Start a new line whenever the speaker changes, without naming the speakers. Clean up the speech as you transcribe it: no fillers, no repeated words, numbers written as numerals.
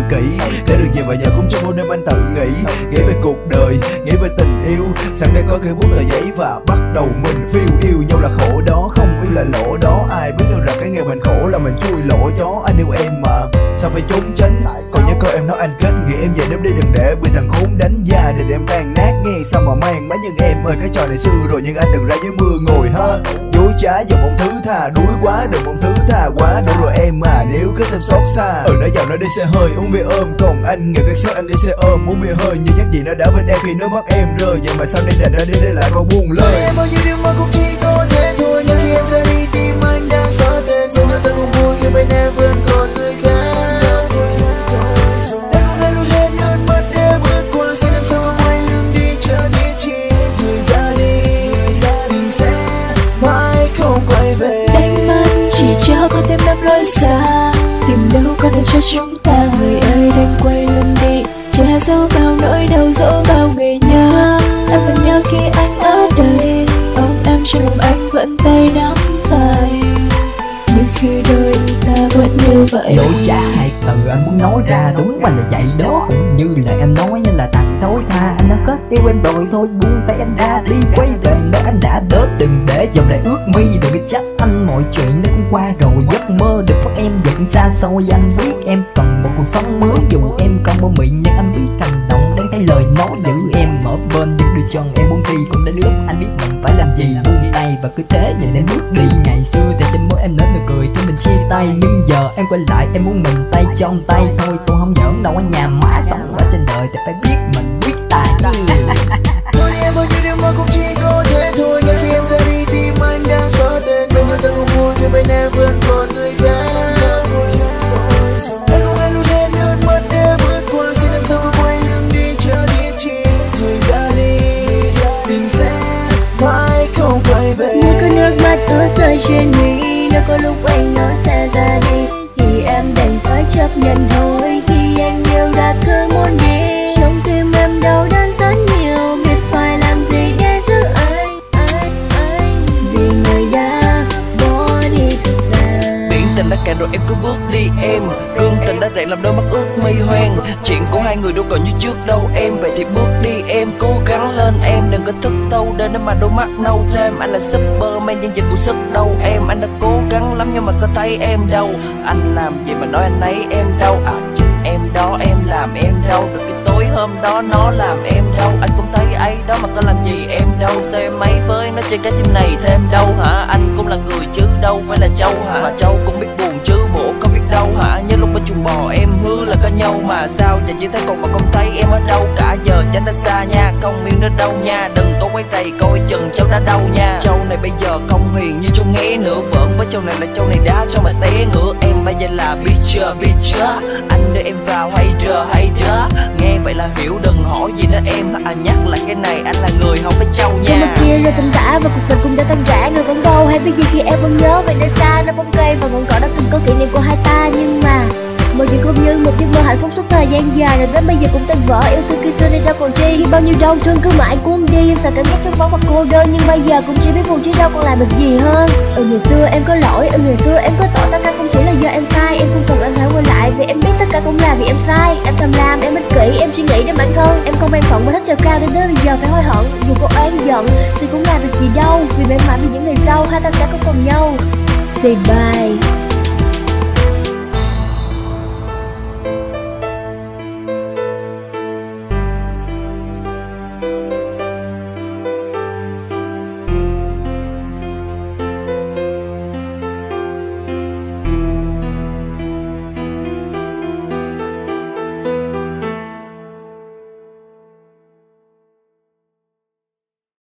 kỹ. Để được gì và giờ cũng trong một đêm anh tự nghĩ. Nghĩ về cuộc đời, nghĩ về tình yêu. Sẵn đây có cây bút tờ giấy và bắt đầu mình phiêu. Yêu nhau là khổ đó, không yêu là lỗ đó. Ai biết được rằng cái nghề mình khổ là mình chui lỗ chó. Anh yêu em mà sao phải trốn tránh. Còn nhớ coi em nói anh kết nghĩa em về đêm đi, đừng để bị thằng khốn đánh da để em tan nát. Nghe sao mà mang má, nhưng em ơi cái trò này xưa rồi. Nhưng anh từng ra dưới mưa ngồi ha dối trá giờ mong thứ tha. Đuối quá đừng mong thứ tha quá, đủ rồi em mà nếu cứ thêm xót xa. Nói giàu nó đi xe hơi uống bia ôm, còn anh nghèo cách xác anh đi xe ôm uống bia hơi. Như chắc gì nó đã bên em khi nước mắt em rơi. Vậy mà sao nên đành ra đi để lại câu buồn lời.
Em bao nhiêu điều mà cũng chỉ có thế thôi. Nhưng khi em ra đi tim anh đang xóa tên. Giờ nào ta không vui khi bên em vẫn còn người khác. Em không thể đuổi hết nước mắt để bước qua. Xin em sao không quay lưng đi chờ địa chỉ. Rồi ra đi mình sẽ mãi không quay về.
Đánh mất chỉ cho con tim em lối xa. Tìm đâu có để cho chúng ta. Người ơi đành quay lưng đi, che giấu bao nỗi đau dẫu bao ngày nhớ. Em vẫn nhớ khi anh ở đây, ôm em trong lòng anh vẫn tay nắm tay. Nhưng khi đôi ta vẫn như vậy.
Dối trá hai từ anh muốn nói ra đúng mà là vậy đó. Cũng như là em nói là thằng thối tha. Anh đã kết yêu em rồi thôi buông tay anh ra đi. Quay về nơi anh đã đến, đừng để dòng lại ướt mi. Đừng có trách anh mọi chuyện nó cũng qua rồi. Giấc mơ đừng phát em vẫn xa xôi. Anh biết em cần một cuộc sống mới. Dù em không có miệng nhưng anh biết hành động đang thấy lời nói giữ em ở bên. Những đôi chân em muốn đi cũng đến lúc anh biết mình phải làm gì. Buông tay và cứ thế nhìn em bước đi. Ngày xưa thì trên môi em nở nụ cười khi mình chia tay. Nhưng giờ em quay lại em muốn mình tay trong tay. Thôi tôi không giỡn đâu ở nhà má. Sống ở trên đời thì phải biết mình quyết tài.
Thôi em bao nhiêu điều mà cũng chỉ có thế thôi. Nhưng khi em ra đi tim anh đang xóa tên. Giờ nào ta không vui khi bên em vẫn còn người khác. Em không ai đuổi hết nước mắt để bước qua. Xin em sao không quay lưng đi chờ địa chỉ. Rồi ra đi mình sẽ mãi không quay về.
Như có nước mắt ứa rơi trên mi. Nếu có lúc anh nói sẽ ra đi thì em đành phải chấp nhận thôi. Khi anh yêu đã cứ muốn đi, trong tim em đau đớn rất nhiều. Biết phải làm gì để giữ anh vì người đã bỏ đi thật xa.
Biển tình đã cạn rồi em cứ bước đi em. Gương tình đã rạn làm đôi mắt ướt mây hoang. Chuyện của hai người đâu còn như trước đâu em. Vậy thì bước đi em, cố gắng lên em. Đừng có thức tâu đến mà đôi mắt nâu thêm. Anh là Superman nhưng dịch của sức đâu em. Anh đã cố gắng lắm nhưng mà có thấy em đâu. Anh làm gì mà nói anh ấy em đâu. Chính em đó em làm em đâu. Được cái tối hôm đó nó làm em đâu. Anh cũng thấy ấy đó mà có làm gì em đâu. Sao em ấy với nó chơi cái tim này thêm đâu hả. Anh cũng là người chứ đâu phải là trâu hả. Mà trâu cũng biết buồn chứ bộ không biết đâu hả. Như lúc bên chuồng bò em hứa là có nhau mà sao giờ chỉ thấy con mà không thấy em ở đâu cả. Giờ tránh đã xa nha, không yêu nữa đâu nha. Đừng có quay tay coi chừng cháu đã đau nha. Trâu này bây giờ không hiền như trâu nghe nữa. Vợn với trâu này là trâu này đá cho mà té ngửa. Em bây giờ là bitch. Anh đưa em vào hay đỡ. Nghe vậy là hiểu đừng hỏi gì nữa em. Nhắc lại cái này anh là người không phải trâu nha.
Mà kia rồi tình cả và cuộc tình cũng đã tan rã. Người vẫn đâu hay biết gì khi em vẫn nhớ. Vậy nơi xa nó bóng cây và ngọn cỏ đã từng có kỷ niệm của hai ta. Nhưng mà mọi chuyện không như một giấc mơ hạnh phúc suốt thời gian dài. Rồi đến bây giờ cũng tan vỡ. Yêu thương khi xưa nay đâu còn chi. Khi bao nhiêu đau thương cứ mãi cuốn đi. Em sợ cảm giác trống vắng và cô đơn. Nhưng bây giờ cũng chỉ biết buồn chứ đâu còn làm được gì hơn. Ngày xưa em có lỗi, ngày xưa em có tội. Tất cả không chỉ là do em sai. Em không cần anh phải quay lại vì em biết tất cả cũng là vì em sai. Em tham lam, em ích kỷ, em suy nghĩ đến bản thân. Em không an phận và thích trèo cao đến bây giờ phải hối hận. Dù có oán giận thì cũng làm được gì đâu. Vì mãi mãi vì những ngày sau hai ta sẽ không còn nhau. Say bye.